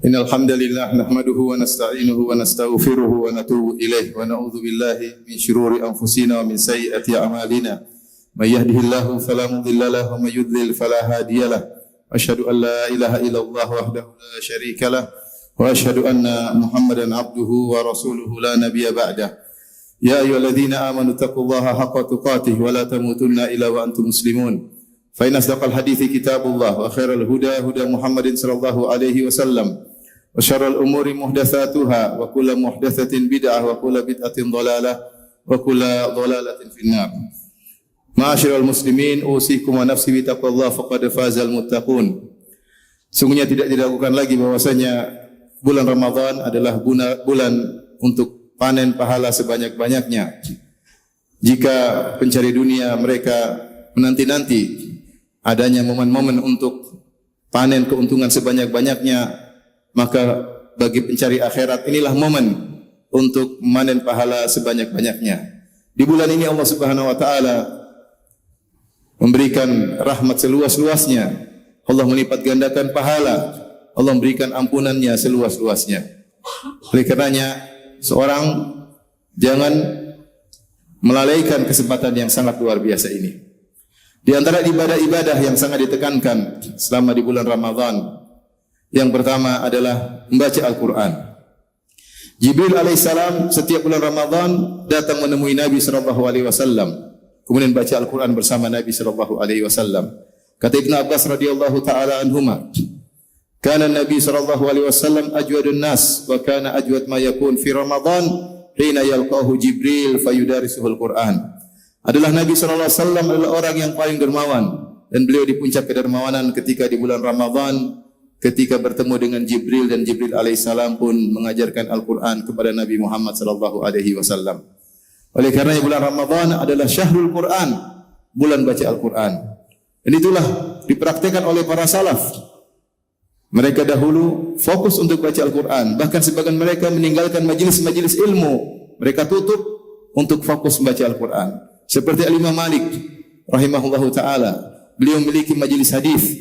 Innal hamdalillah nahmaduhu wa nasta'inuhu wa nastaghfiruhu wa natubu ilayh wa na'udzu billahi min shururi anfusina wa min sayyiati a'malina. May yahdihillahu fala mudilla lahu wa may yudlil fala hadiyalah. Asyhadu an la ilaha illallah wahdahu la syarika lah wa asyhadu anna Muhammadan abduhu wa rasuluhu la nabiyya ba'dah. Ya ayyuhalladzina amanu taqullaha haqqa tuqatih wa la tamutunna illa wa antum muslimun. Fa inna asdaqal hadithi kitabullah wa khairal huda huda Muhammadin sallallahu alaihi wasallam. Wa syarrul umuri muhdatsatuha wa kullu muhdatsatin bid'ah wa kullu bid'atin dhalalah wa kullu dhalalatin finnar. Ma'asyiral muslimin, usikum wa nafsi bi taqwallah faqad fazal muttaqun. Sungguhnya tidak diragukan lagi bahwasanya bulan Ramadan adalah bulan untuk panen pahala sebanyak-banyaknya. Jika pencari dunia mereka menanti-nanti adanya momen-momen untuk panen keuntungan sebanyak-banyaknya, maka bagi pencari akhirat inilah momen untuk memanen pahala sebanyak-banyaknya. Di bulan ini Allah Subhanahu wa taala memberikan rahmat seluas-luasnya. Allah melipat gandakan pahala. Allah memberikan ampunannya seluas-luasnya. Oleh karenanya seorang jangan melalaikan kesempatan yang sangat luar biasa ini. Di antara ibadah-ibadah yang sangat ditekankan selama di bulan Ramadan, yang pertama adalah membaca Al-Quran. Jibril alaihissalam setiap bulan Ramadan datang menemui Nabi sallallahu alaihi wasallam, kemudian baca Al-Quran bersama Nabi sallallahu alaihi wasallam. Kata Ibnu Abbas radhiyallahu taala anhuma, kana Nabi sallallahu alaihi wasallam ajwadun nas wa kana ajwad ma yakun fi Ramadan hina yalqahu Jibril fayudarisuhul Quran. Adalah Nabi sallallahu alaihi wasallam adalah orang yang paling dermawan, dan beliau di puncak kedermawanan ketika di bulan Ramadan, ketika bertemu dengan Jibril, dan Jibril alaihissalam pun mengajarkan Al-Quran kepada Nabi Muhammad sallallahu alaihi wasallam. Oleh karena bulan Ramadan adalah syahrul Quran, bulan baca Al-Quran. Dan itulah dipraktikkan oleh para salaf. Mereka dahulu fokus untuk baca Al-Quran, bahkan sebagian mereka meninggalkan majelis-majelis ilmu, mereka tutup untuk fokus membaca Al-Quran. Seperti Al-Imam Malik rahimahullahu taala, beliau memiliki majelis hadis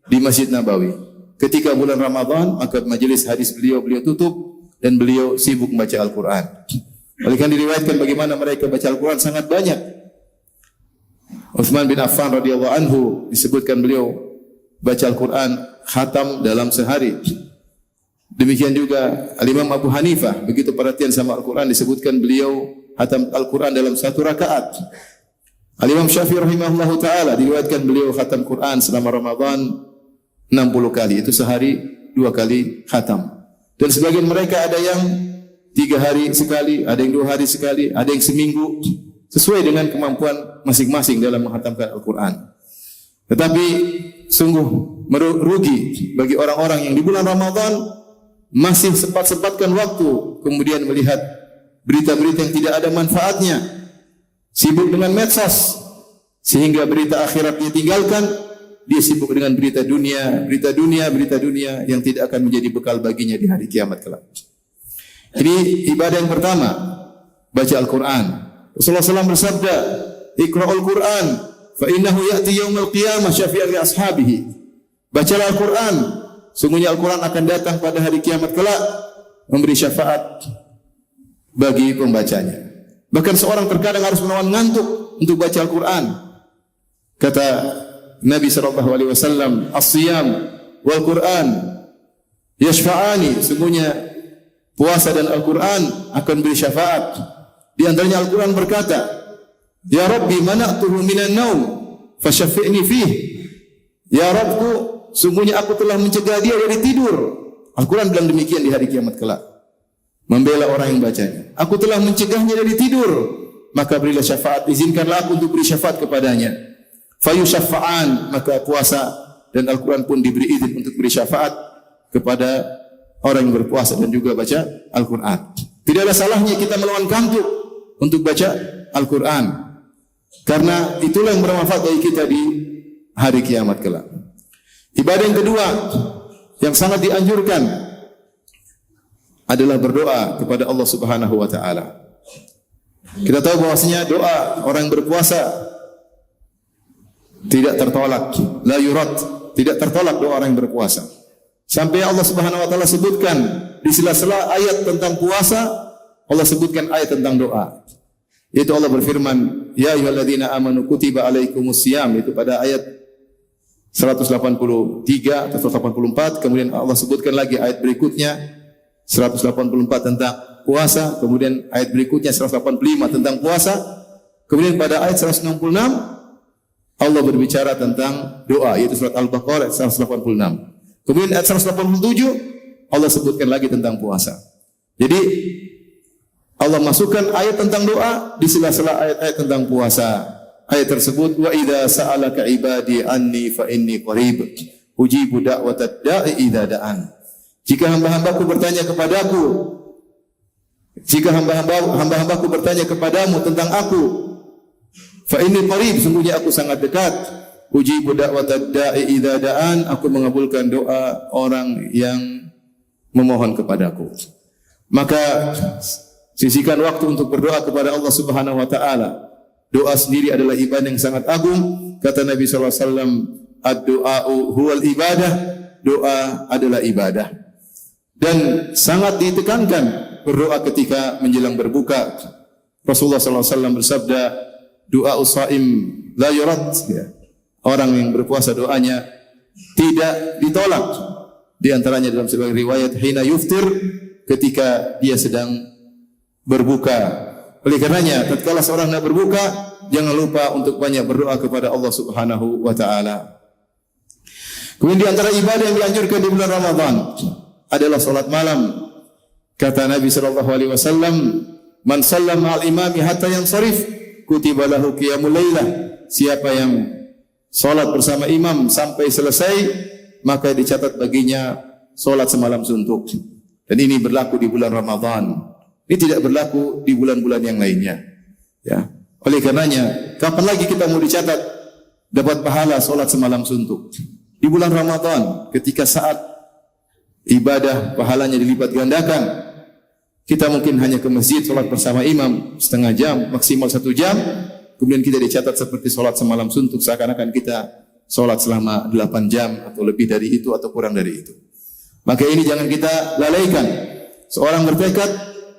di Masjid Nabawi. Ketika bulan Ramadan, maka majelis hadis beliau tutup dan beliau sibuk membaca Al-Quran. Oleh karena diriwayatkan bagaimana mereka baca Al-Quran sangat banyak. Utsman bin Affan radhiyallahu anhu disebutkan beliau baca Al-Quran khatam dalam sehari. Demikian juga Al-Imam Abu Hanifah begitu perhatian sama Al-Quran, disebutkan beliau khatam Al-Quran dalam satu rakaat. Al-Imam Syafi'i rahimahullahu taala diriwayatkan beliau khatam Quran selama Ramadan 60 kali, itu sehari 2 kali khatam. Dan sebagian mereka ada yang 3 hari sekali, ada yang 2 hari sekali, ada yang seminggu, sesuai dengan kemampuan masing-masing dalam menghatamkan Al-Quran. Tetapi sungguh merugi bagi orang-orang yang di bulan Ramadan masih sempat-sempatkan waktu kemudian melihat berita-berita yang tidak ada manfaatnya, sibuk dengan medsos, sehingga berita akhiratnya tinggalkan. Dia sibuk dengan berita dunia yang tidak akan menjadi bekal baginya di hari kiamat kelak. Ini ibadah yang pertama, baca Al-Quran. Rasulullah SAW bersabda, "Iqra'ul Quran, fa innahu ya'ti yaumal qiyamah syafi'an li ashabihi." Bacalah Al-Quran, sungguhnya Al-Quran akan datang pada hari kiamat kelak memberi syafaat bagi pembacanya. Bahkan seorang terkadang harus menahan ngantuk untuk baca Al-Quran. Kata Nabi sallallahu alaihi wasallam, "As-siyam wal Quran yashfa'ani." Sungguhnya puasa dan Al-Quran akan beri syafaat. Di antaranya Al-Quran berkata, "Ya Rabbi mana'tuhu minan naum fasyafi'ni fih." Ya Rabbku, sungguhnya aku telah mencegah dia dari tidur. Al-Quran bilang demikian di hari kiamat kelak, membela orang yang bacanya. Aku telah mencegahnya dari tidur, maka berilah syafaat, izinkanlah aku untuk beri syafaat kepadanya. Fayusyafa'an, maka puasa dan Al-Quran pun diberi izin untuk beri syafaat kepada orang yang berpuasa dan juga baca Al-Quran. Tidak ada salahnya kita melawan kantuk untuk baca Al-Quran, karena itulah yang bermanfaat bagi kita di hari kiamat kelak. Ibadah yang kedua yang sangat dianjurkan adalah berdoa kepada Allah Subhanahu wa taala. Kita tahu bahwasanya doa orang yang berpuasa tidak tertolak, la yurad, tidak tertolak doa orang yang berpuasa. Sampai Allah Subhanahu wa taala sebutkan di sela-sela ayat tentang puasa, Allah sebutkan ayat tentang doa. Yaitu Allah berfirman, "Ya ayyuhalladzina amanu kutiba alaikumusiyam," itu pada ayat 183 atau 184. Kemudian Allah sebutkan lagi ayat berikutnya 184 tentang puasa, kemudian ayat berikutnya 185 tentang puasa. Kemudian pada ayat 166 Allah berbicara tentang doa, yaitu surat Al-Baqarah ayat 186. Kemudian ayat 187 Allah sebutkan lagi tentang puasa. Jadi Allah masukkan ayat tentang doa di sela-sela ayat-ayat tentang puasa. Ayat tersebut, wa idza sa'alaka ibadi anni fa inni qarib ujibu da'watad da'i idza da'an. Jika hamba-hambaku bertanya kepadaku, jika hamba-hambaku bertanya kepadamu tentang aku, fa inni qarib, sungguhnya aku sangat dekat. Ujibu da'watad da'i idza da'an, aku mengabulkan doa orang yang memohon kepadaku. Maka sisihkan waktu untuk berdoa kepada Allah Subhanahu wa taala. Doa sendiri adalah ibadah yang sangat agung. Kata Nabi sallallahu alaihi wasallam, ad-du'a'u huwal ibadah. Doa adalah ibadah. Dan sangat ditekankan berdoa ketika menjelang berbuka. Rasulullah sallallahu alaihi wasallam bersabda, du'a'us shaim la yurad. Orang yang berpuasa doanya tidak ditolak. Di antaranya dalam sebagian riwayat hina yuftir, ketika dia sedang berbuka. Oleh karenanya, tatkala seorang hendak berbuka, jangan lupa untuk banyak berdoa kepada Allah Subhanahu wa taala. Kemudian di antara ibadah yang dianjurkan di bulan Ramadan adalah salat malam. Kata Nabi sallallahu alaihi wasallam, "Man shallama al-imami hatta yansarif, kutiba lahu qiyamul lailah." Siapa yang salat bersama imam sampai selesai, maka dicatat baginya salat semalam suntuk. Dan ini berlaku di bulan Ramadan. Ini tidak berlaku di bulan-bulan yang lainnya. Ya. Oleh karenanya, kapan lagi kita mau dicatat dapat pahala salat semalam suntuk? Di bulan Ramadan, ketika saat ibadah pahalanya dilipat gandakan. Kita mungkin hanya ke masjid salat bersama imam setengah jam, maksimal 1 jam, kemudian kita dicatat seperti salat semalam suntuk, seakan-akan kita salat selama 8 jam atau lebih dari itu atau kurang dari itu. Maka ini jangan kita lalaikan. Seorang bertekad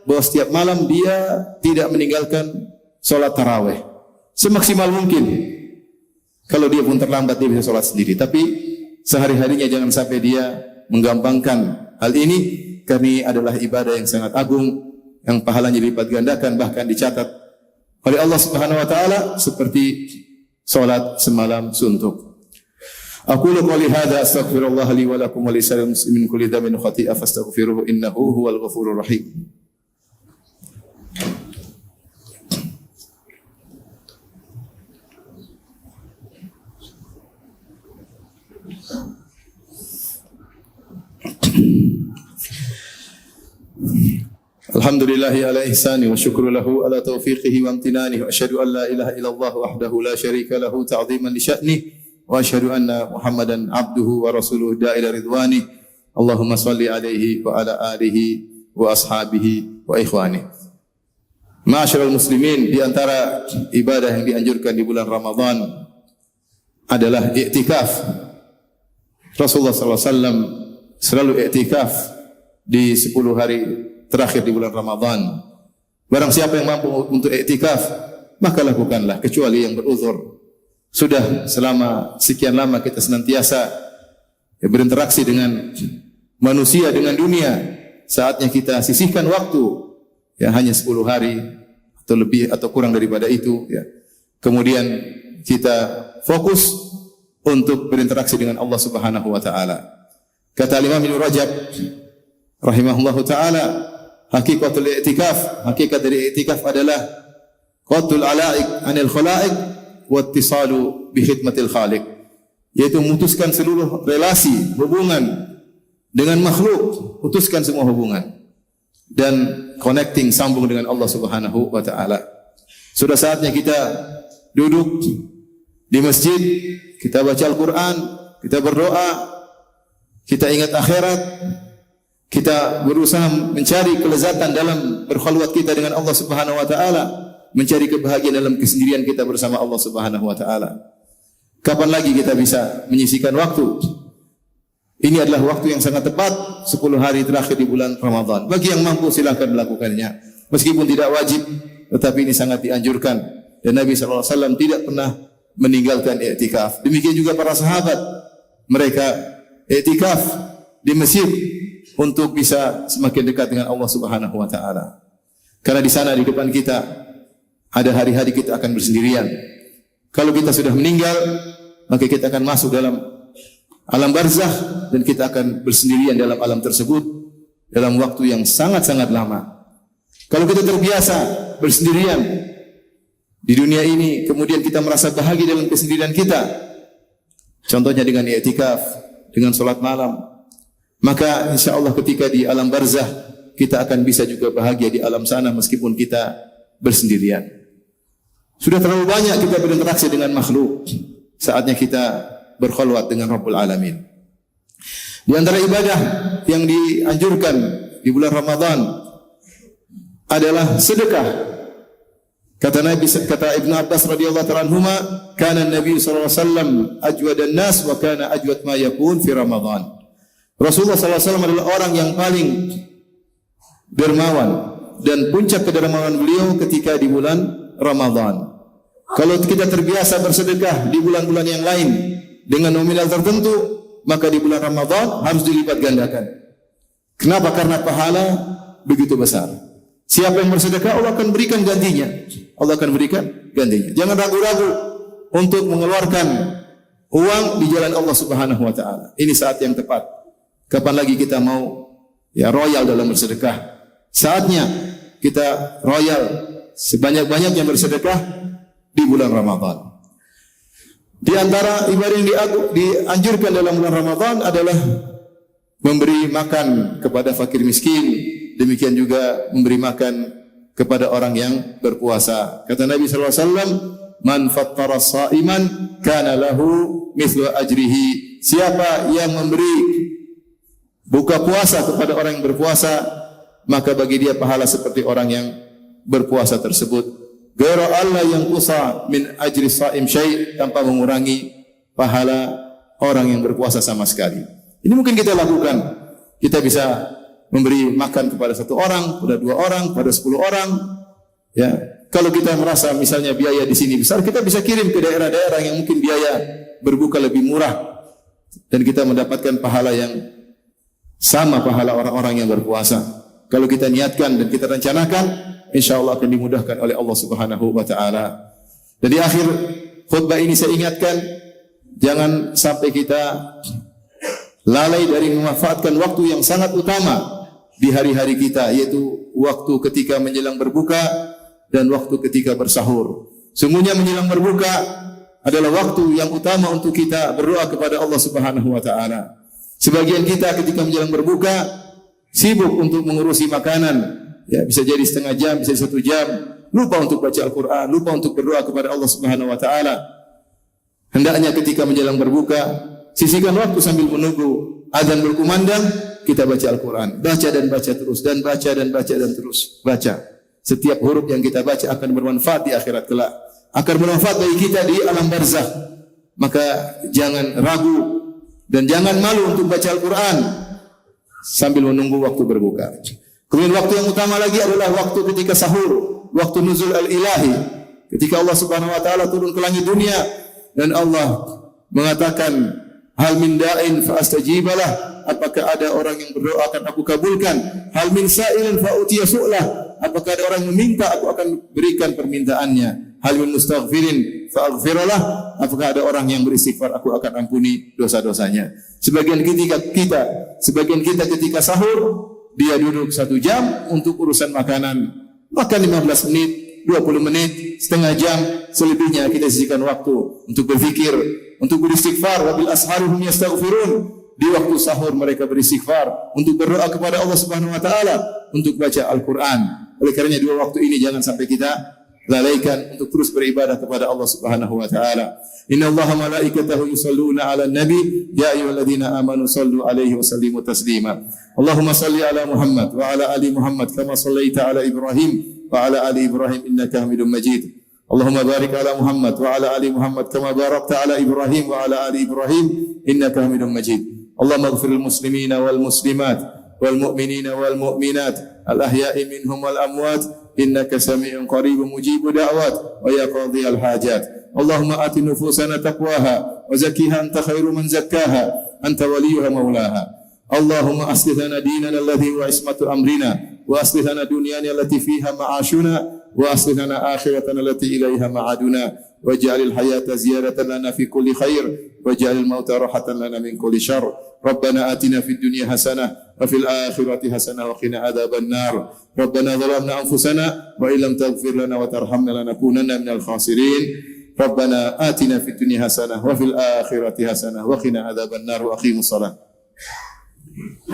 bahwa setiap malam dia tidak meninggalkan solat tarawih semaksimal mungkin. Kalau dia pun terlambat, dia bisa solat sendiri. Tapi sehari-harinya jangan sampai dia menggampangkan hal ini, karena ini adalah ibadah yang sangat agung, yang pahalanya dilipat gandakan, bahkan dicatat oleh Allah Subhanahu wa taala seperti solat semalam suntuk. Aqulu qouli hadza astaghfirullah li wa lakum wa lisa'il muslimin kulli dhanbin khati'a fastaghfiruhu innahu huwal ghafurur rahim. Alhamdulillahi ala ihsani wa syukru lahu ala taufiqihi wa amtinani wa asyhadu an la ilaha illallah wahdahu la syarika lahu ta'ziman li sya'ni wa asyhadu anna Muhammadan abduhu wa rasuluhu da'ila ridwani. Allahumma salli alaihi wa ala alihi wa ashabihi wa ikhwani. Ma'asyiral muslimin, di antara ibadah yang dianjurkan di bulan Ramadan adalah i'tikaf. Rasulullah sallallahu alaihi wasallam selalu i'tikaf di 10 hari terakhir di bulan Ramadan. Barang siapa yang mampu untuk i'tikaf, maka lakukanlah, kecuali yang beruzur. Sudah selama sekian lama kita senantiasa berinteraksi dengan manusia, dengan dunia, saatnya kita sisihkan waktu, ya hanya 10 hari atau lebih atau kurang daripada itu, ya. Kemudian kita fokus untuk berinteraksi dengan Allah Subhanahu wa taala. Kata Imam Ibnu Rajab rahimahullahu taala, hakikatul i'tikaf, hakikat dari i'tikaf adalah qatul alaik anil khalaik wa ittisalu bi khidmatil khaliq, yaitu memutuskan seluruh relasi, hubungan dengan makhluk, putuskan semua hubungan dan connecting, sambung dengan Allah Subhanahu wa taala. Sudah saatnya kita duduk di masjid, kita baca Al-Qur'an, kita berdoa, kita ingat akhirat, kita berusaha mencari kelezatan dalam berkhulwat kita dengan Allah Subhanahu wa taala, mencari kebahagiaan dalam kesendirian kita bersama Allah Subhanahu wa taala. Kapan lagi kita bisa menyisihkan waktu? Ini adalah waktu yang sangat tepat, 10 hari terakhir di bulan Ramadan. Bagi yang mampu silakan melakukannya. Meskipun tidak wajib, tetapi ini sangat dianjurkan. Dan Nabi SAW tidak pernah meninggalkan i'tikaf. Demikian juga para sahabat. Mereka i'tikaf di Mesir untuk bisa semakin dekat dengan Allah Subhanahu wa taala. Karena di sana di depan kita ada hari-hari kita akan bersendirian. Kalau kita sudah meninggal, maka kita akan masuk dalam alam barzakh dan kita akan bersendirian dalam alam tersebut dalam waktu yang sangat-sangat lama. Kalau kita terbiasa bersendirian di dunia ini, kemudian kita merasa bahagia dalam kesendirian kita, contohnya dengan i'tikaf, dengan salat malam, maka insya Allah ketika di alam barzakh kita akan bisa juga bahagia di alam sana meskipun kita bersendirian. Sudah terlalu banyak kita berinteraksi dengan makhluk, saatnya kita berkhulwat dengan Rabbul Alamin. Di antara ibadah yang dianjurkan di bulan Ramadan adalah sedekah. Kata Ibnu Abbas radhiyallahu ta'ala anhuma, kana Nabi sallallahu alaihi wasallam ajwadan nas wa kana ajwad ma yakun fi Ramadan. Rasulullah sallallahu alaihi wasallam adalah orang yang paling dermawan dan puncak kedermawanan beliau ketika di bulan Ramadan. Kalau kita terbiasa bersedekah di bulan-bulan yang lain dengan nominal tertentu, maka di bulan Ramadan harus dilipat gandakan. Kenapa? Karena pahala begitu besar. Siapa yang bersedekah, Allah akan berikan gantinya. Allah akan berikan gantinya. Jangan ragu-ragu untuk mengeluarkan uang di jalan Allah Subhanahu wa taala. Ini saat yang tepat. Kapan lagi kita mau royal dalam bersedekah? Saatnya kita royal sebanyak-banyaknya bersedekah di bulan Ramadan. Di antara ibadah yang dianjurkan dalam bulan Ramadan adalah memberi makan kepada fakir miskin, demikian juga memberi makan kepada orang yang berpuasa. Kata Nabi sallallahu alaihi wasallam, "Man fattara sha'iman kana lahu mithlu ajrihi." Siapa yang memberi buka puasa kepada orang yang berpuasa, maka bagi dia pahala seperti orang yang berpuasa tersebut. Ghairu Allah yang kusa min ajri sha'im syai', tanpa mengurangi pahala orang yang berpuasa sama sekali. Ini mungkin kita lakukan. Kita bisa memberi makan kepada 1 orang, kepada 2 orang, kepada 10 orang. Ya, kalau kita merasa misalnya biaya di sini besar, kita bisa kirim ke daerah-daerah yang mungkin biaya berbuka lebih murah dan kita mendapatkan pahala yang sama pahala orang-orang yang berpuasa. Kalau kita niatkan dan kita rencanakan, insyaallah akan dimudahkan oleh Allah Subhanahu wa taala. Dan di akhir khutbah ini saya ingatkan, jangan sampai kita lalai dari memanfaatkan waktu yang sangat utama di hari-hari kita, yaitu waktu ketika menjelang berbuka dan waktu ketika bersahur. Sungguhnya menjelang berbuka adalah waktu yang utama untuk kita berdoa kepada Allah Subhanahu wa taala. Sebagian kita ketika menjelang berbuka sibuk untuk mengurusi makanan, ya bisa jadi setengah jam, bisa 1 jam, lupa untuk baca Al-Quran, lupa untuk berdoa kepada Allah Subhanahu wa taala. Hendaknya ketika menjelang berbuka, sisihkan waktu sambil menunggu azan berkumandang, kita baca Al-Quran, baca dan baca terus, dan baca dan baca dan terus baca. Setiap huruf yang kita baca akan bermanfaat di akhirat kelak, akan bermanfaat bagi kita di alam barzakh. Maka jangan ragu dan jangan malu untuk baca Al-Quran sambil menunggu waktu berbuka. Kemudian waktu yang utama lagi adalah waktu ketika sahur, waktu nuzul al-ilahi, ketika Allah Subhanahu wa taala turun ke langit dunia dan Allah mengatakan, hal min da'in fa astajibalah, apakah ada orang yang berdoa akan aku kabulkan, hal min sa'ilin fa utiya su'lah, apakah ada orang yang meminta aku akan berikan permintaannya, hal min mustaghfirin fa aghfiralah, apakah ada orang yang beristighfar aku akan ampuni dosa-dosanya. Sebagian kita ketika sahur dia duduk 1 jam untuk urusan makanan, makan 15 menit, 20 menit, setengah jam, selebihnya kita sisihkan waktu untuk berfikir, untuk beristighfar. Wabil ashari hum yastaghfirun, di waktu sahur mereka beristighfar, untuk berdoa kepada Allah Subhanahu wa taala, untuk baca Al-Quran. Oleh karenanya 2 waktu ini jangan sampai kita lalaikan untuk terus beribadah kepada Allah Subhanahu wa taala. Inna Allaha malaikatahu yusalluna 'alan nabi ya ayyuhalladzina amanu sallu 'alaihi wa sallimu taslima. Allahumma salli 'ala Muhammad wa 'ala ali Muhammad kama shallaita 'ala Ibrahim wa 'ala ali Ibrahim innaka Hamidum Majid. Allahumma barik 'ala Muhammad wa 'ala ali Muhammad kama barakta 'ala Ibrahim wa 'ala ali Ibrahim innaka Hamidum Majid. Allahumma ighfir lil muslimina wal muslimat wal mu'minina wal mu'minat al ahya'i minhum wal amwat innaka sami'un qaribun mujibud da'wat wa ya qadhiyal hajat. Allahumma ati nufusana taqwaha wa zakkiha anta khairu man zakkaha anta waliyuha maulaha. Allahumma aslih lana dinana alladhi huwa ismatu amrina wa aslih lana dunyana allati fiha ma'ashuna wa aslih lana akhiratana allati ilayha ma'aduna waj'alil hayata ziyaratan lana fi kulli khair waj'alil mauta rahatan lana min kulli syarr. Rabbana atina fid dunya hasanah wa fil akhirati hasanah wa qina adzaban nar. Rabbana zalamna anfusana wa illam taghfir lana wa tarhamna lanakunanna minal khasirin. Rabbana atina fid dunya hasanah wa fil akhirati hasanah wa qina adzaban nar. Wa aqimus shalah.